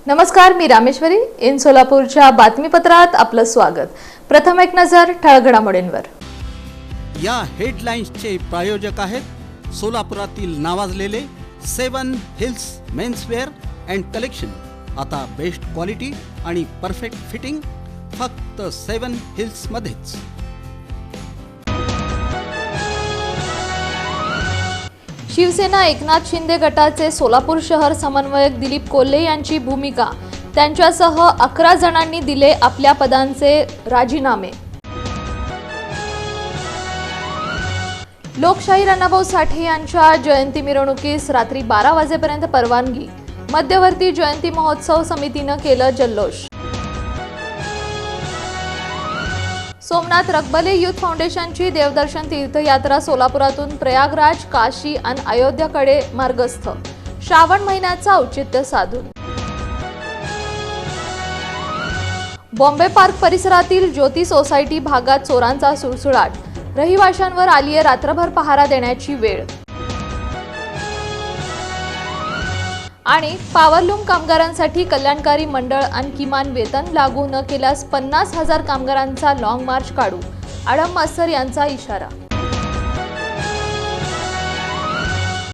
नमस्कार, मी रामेश्वरी. इन सोलापूरच्या बातमीपत्रात आपलं स्वागत. प्रथम एक नजर ठळक घडामोडींवर. या हेडलाईन्सचे प्रायोजक आहेत सोलापुरातील नावाजलेले 7 हिल्स मेन्सवेअर अँड कलेक्शन. आता बेस्ट क्वालिटी आणि परफेक्ट फिटिंग फक्त 7 हिल्स मध्येच. शिवसेना एकनाथ शिंदे गटाचे सोलापूर शहर समन्वयक दिलीप कोल्हे यांची भूमिका. त्यांच्यासह 11 जणांनी दिले आपल्या पदांचे राजीनामे. लोकशाहीर अण्णाभाऊ साठे यांच्या जयंती मिरवणुकीस रात्री 12 वाजेपर्यंत परवानगी. मध्यवर्ती जयंती महोत्सव समितीनं केलं जल्लोष. सोमनाथ रकबले युथ फाउंडेशनची देवदर्शन तीर्थयात्रा सोलापुरातून प्रयागराज, काशी आणि अयोध्याकडे मार्गस्थ. श्रावण महिन्याचं औचित्य साधून बॉम्बे पार्क परिसरातील ज्योती सोसायटी भागात चोरांचा सुळसुळाट. रहिवाशांवर आलीये रात्रभर पहारा देण्याची वेळ. आणि पॉवरलूम कामगारांसाठी कल्याणकारी मंडळ आणि किमान वेतन लागू न केल्यास 50,000 कामगारांचा लॉंग मार्च काढू. आडम मास्तर यांचा इशारा.